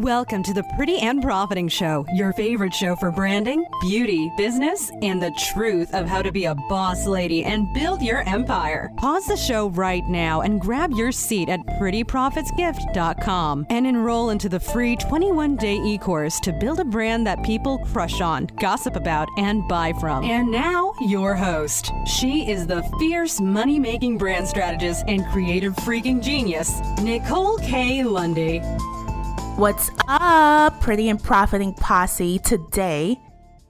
Welcome to the Pretty and Profiting Show, your favorite show for branding, beauty, business, and the truth of how to be a boss lady and build your empire. Pause the show right now and grab your seat at prettyprofitsgift.com and enroll into the free 21-day e-course to build a brand that people crush on, gossip about, and buy from. And now, your host. She is the fierce money-making brand strategist and creative freaking genius, Nicole K. Lundy. What's up, Pretty and Profiting Posse? Today,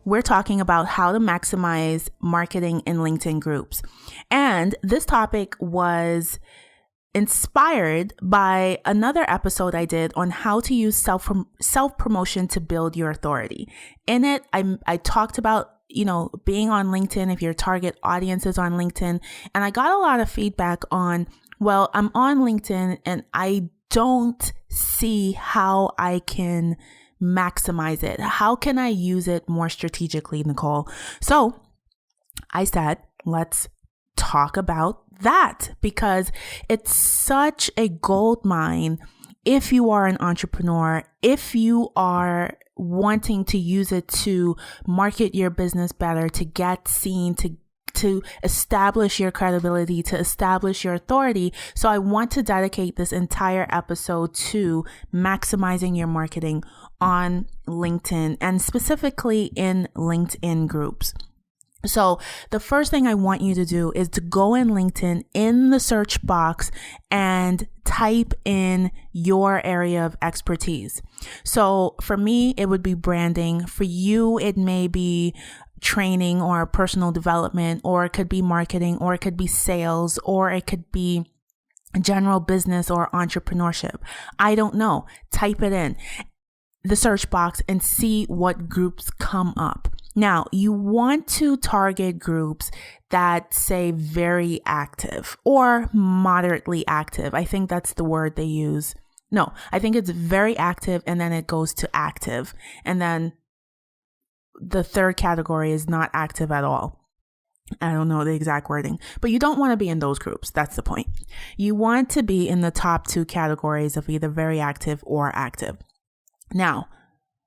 we're talking about how to maximize marketing in LinkedIn groups. And this topic was inspired by another episode I did on how to use self-promotion to build your authority. In it, I talked about being on LinkedIn, if your target audience is on LinkedIn. And I got a lot of feedback on, well, I'm on LinkedIn and I don't see how I can maximize it. How can I use it more strategically, Nicole? So I said, let's talk about that because it's such a gold mine if you are an entrepreneur, if you are wanting to use it to market your business better, to get seen, to establish your credibility, to establish your authority. So I want to dedicate this entire episode to maximizing your marketing on LinkedIn and specifically in LinkedIn groups. So the first thing I want you to do is to go in LinkedIn in the search box and type in your area of expertise. So for me, it would be branding. For you, it may be training or personal development, or it could be marketing, or it could be sales, or it could be general business or entrepreneurship. I don't know. Type it in the search box and see what groups come up. Now, you want to target groups that say very active or moderately active. I think that's the word they use. No, I think it's very active and then it goes to active. And then the third category is not active at all. I don't know the exact wording, but you don't want to be in those groups. That's the point. You want to be in the top two categories of either very active or active. Now,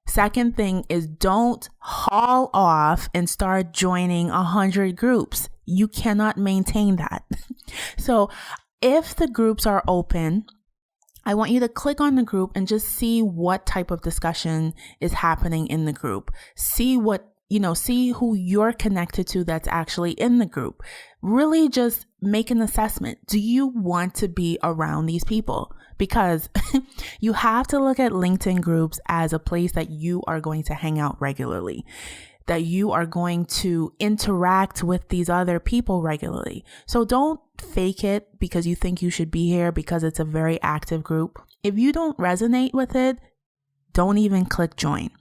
second thing is don't haul off and start joining 100 groups. You cannot maintain that. So if the groups are open, I want you to click on the group and just see what type of discussion is happening in the group. See see who you're connected to that's actually in the group. Really just make an assessment. Do you want to be around these people? Because you have to look at LinkedIn groups as a place that you are going to hang out regularly, that you are going to interact with these other people regularly. So don't fake it because you think you should be here because it's a very active group. If you don't resonate with it, don't even click join.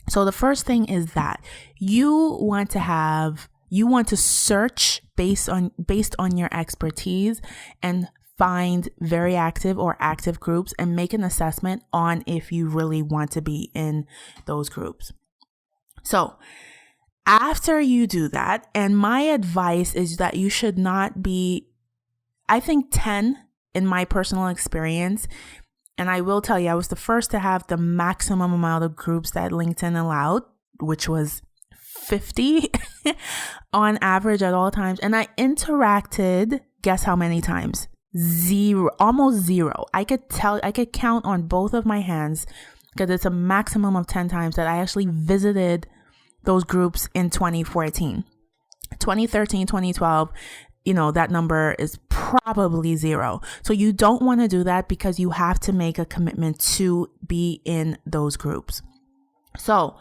So the first thing is that you want to search based on your expertise and find very active or active groups and make an assessment on if you really want to be in those groups. So after you do that, and my advice is that you should not be, I think 10 in my personal experience. And I will tell you, I was the first to have the maximum amount of groups that LinkedIn allowed, which was 50 on average at all times. And I interacted, guess how many times? Zero, almost zero. I could count on both of my hands because it's a maximum of 10 times that I actually visited those groups in 2014. 2013, 2012, that number is probably zero. So you don't want to do that because you have to make a commitment to be in those groups. So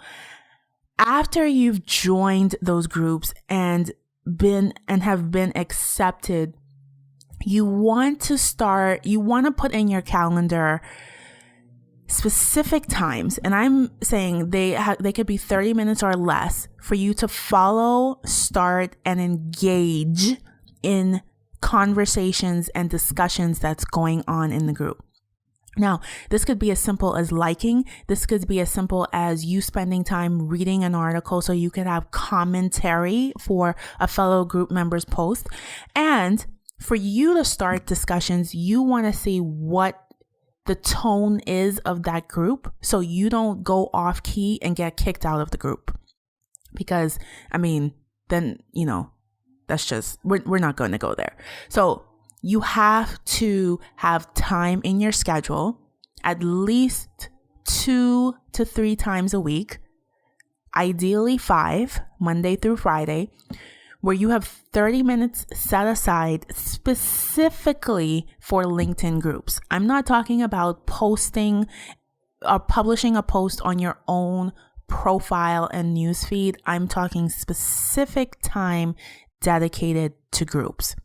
after you've joined those groups and have been accepted, you want to put in your calendar specific times, and I'm saying they could be 30 minutes or less for you to follow, start, and engage in conversations and discussions that's going on in the group. Now, this could be as simple as liking. This could be as simple as you spending time reading an article so you could have commentary for a fellow group member's post. And for you to start discussions, you want to see what the tone is of that group, so you don't go off key and get kicked out of the group. Because, then, that's just, we're not going to go there. So you have to have time in your schedule, at least 2 to 3 times a week, ideally 5, Monday through Friday, where you have 30 minutes set aside specifically for LinkedIn groups. I'm not talking about posting or publishing a post on your own profile and newsfeed. I'm talking specific time dedicated to groups.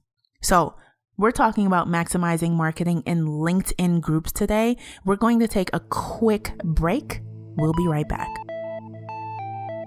So we're talking about maximizing marketing in LinkedIn groups today. We're going to take a quick break. We'll be right back.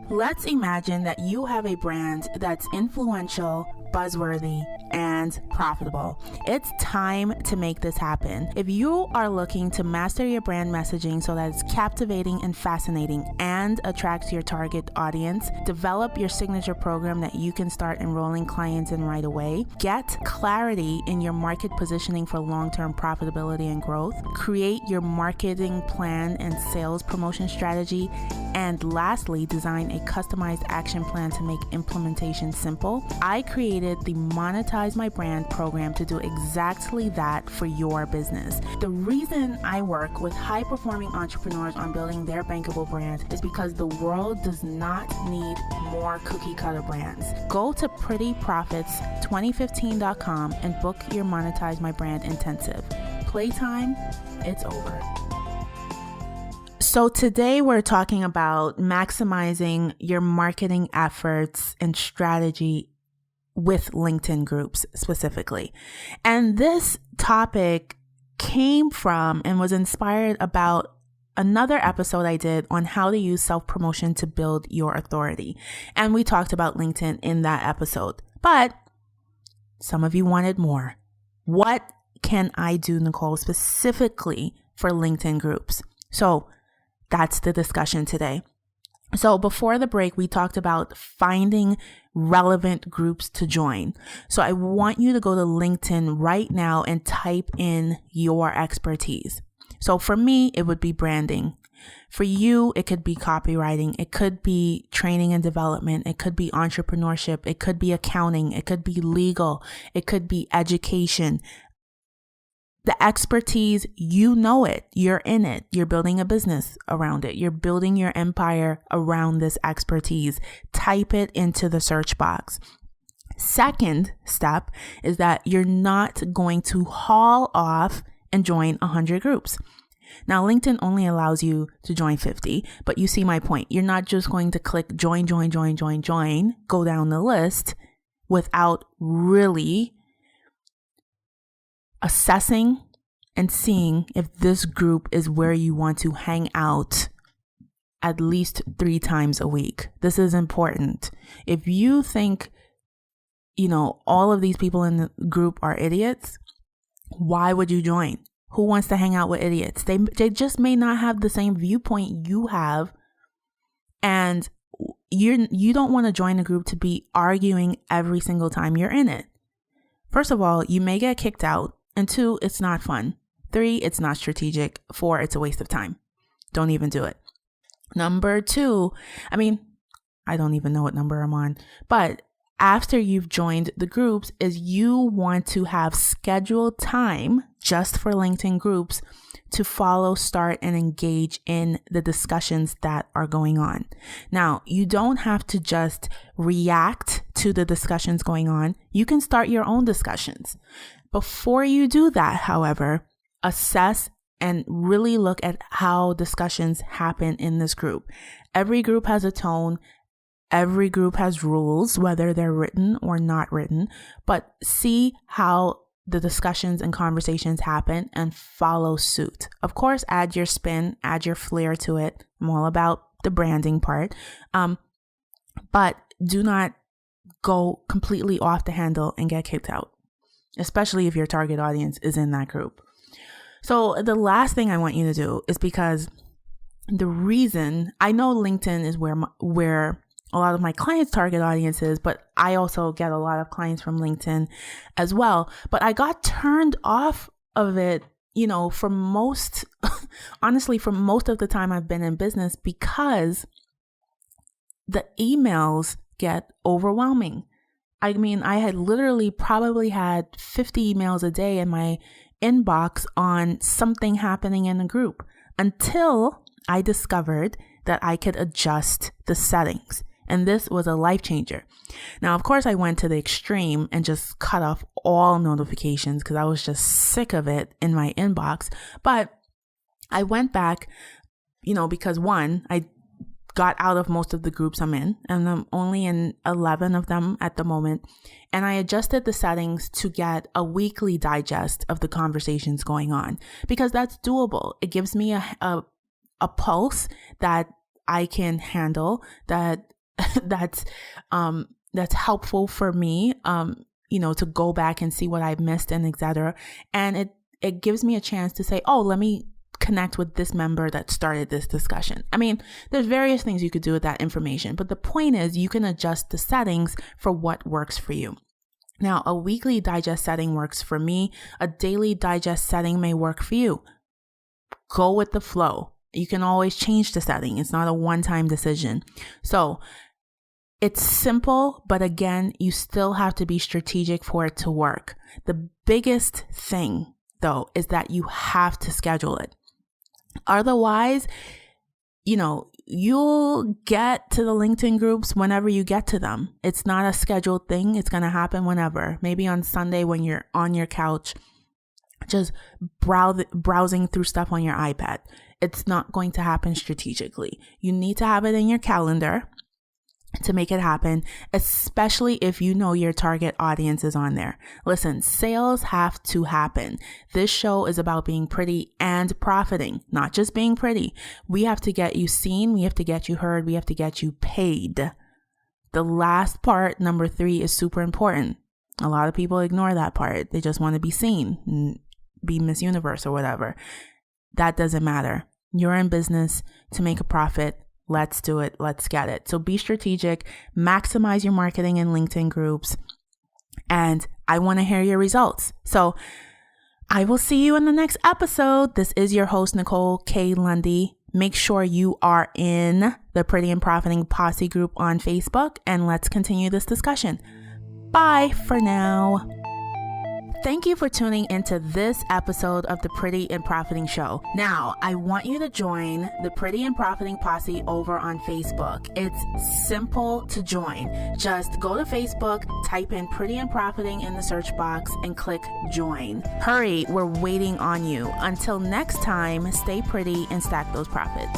Let's imagine that you have a brand that's influential, buzzworthy, and profitable. It's time to make this happen. If you are looking to master your brand messaging so that it's captivating and fascinating and attracts your target audience, develop your signature program that you can start enrolling clients in right away, get clarity in your market positioning for long-term profitability and growth, create your marketing plan and sales promotion strategy, and lastly, design a customized action plan to make implementation simple, I created the Monetize My Brand program to do exactly that for your business. The reason I work with high-performing entrepreneurs on building their bankable brand is because the world does not need more cookie-cutter brands. Go to prettyprofits2015.com and book your Monetize My Brand intensive. Playtime, it's over. So today we're talking about maximizing your marketing efforts and strategy with LinkedIn groups specifically. And this topic came from and was inspired about another episode I did on how to use self-promotion to build your authority. And we talked about LinkedIn in that episode. But some of you wanted more. What can I do, Nicole, specifically for LinkedIn groups? So that's the discussion today. So before the break, we talked about finding relevant groups to join. So I want you to go to LinkedIn right now and type in your expertise. So for me, it would be branding. For you, it could be copywriting. It could be training and development. It could be entrepreneurship. It could be accounting. It could be legal. It could be education. The expertise, you know it, you're in it, you're building a business around it, you're building your empire around this expertise. Type it into the search box. Second step is that you're not going to haul off and join 100 groups. Now, LinkedIn only allows you to join 50, but you see my point. You're not just going to click join, go down the list without really assessing and seeing if this group is where you want to hang out at least 3 times a week. This is important. If you think, all of these people in the group are idiots, why would you join? Who wants to hang out with idiots? They just may not have the same viewpoint you have. And you don't want to join a group to be arguing every single time you're in it. First of all, you may get kicked out. And 2, it's not fun. 3, it's not strategic. 4, it's a waste of time. Don't even do it. Number 2, I don't even know what number I'm on. But after you've joined the groups is you want to have scheduled time just for LinkedIn groups to follow, start, and engage in the discussions that are going on. Now, you don't have to just react to the discussions going on. You can start your own discussions. Before you do that, however, assess and really look at how discussions happen in this group. Every group has a tone. Every group has rules, whether they're written or not written, but see how the discussions and conversations happen and follow suit. Of course, add your spin, add your flair to it. I'm all about the branding part. But do not go completely off the handle and get kicked out, especially if your target audience is in that group. So the last thing I want you to do is, because the reason I know LinkedIn is where a lot of my clients' target audience is, but I also get a lot of clients from LinkedIn as well. But I got turned off of it for most, honestly, for most of the time I've been in business, because the emails get overwhelming. I mean, I had literally probably had 50 emails a day in my inbox on something happening in the group until I discovered that I could adjust the settings. And this was a life changer. Now, of course, I went to the extreme and just cut off all notifications because I was just sick of it in my inbox. But I went back, because one, I got out of most of the groups I'm in, and I'm only in 11 of them at the moment. And I adjusted the settings to get a weekly digest of the conversations going on, because that's doable. It gives me a pulse that I can handle, that's helpful for me, to go back and see what I've missed and etc. And it gives me a chance to say, oh, let me connect with this member that started this discussion. I mean, there's various things you could do with that information, but the point is you can adjust the settings for what works for you. Now, a weekly digest setting works for me. A daily digest setting may work for you. Go with the flow. You can always change the setting. It's not a one-time decision. So it's simple, but again, you still have to be strategic for it to work. The biggest thing, though, is that you have to schedule it. Otherwise, you'll get to the LinkedIn groups whenever you get to them. It's not a scheduled thing. It's going to happen whenever. Maybe on Sunday when you're on your couch, just browsing through stuff on your iPad. It's not going to happen strategically. You need to have it in your calendar to make it happen, especially if you know your target audience is on there. Listen, sales have to happen. This show is about being pretty and profiting, not just being pretty. We have to get you seen. We have to get you heard. We have to get you paid. The last part, number 3, is super important. A lot of people ignore that part. They just want to be seen, be Miss Universe or whatever. That doesn't matter. You're in business to make a profit. Let's do it. Let's get it. So be strategic, maximize your marketing in LinkedIn groups, and I want to hear your results. So I will see you in the next episode. This is your host, Nicole K. Lundy. Make sure you are in the Pretty and Profiting Posse group on Facebook, and let's continue this discussion. Bye for now. Thank you for tuning into this episode of the Pretty and Profiting Show. Now, I want you to join the Pretty and Profiting Posse over on Facebook. It's simple to join. Just go to Facebook, type in Pretty and Profiting in the search box, and click join. Hurry, we're waiting on you. Until next time, stay pretty and stack those profits.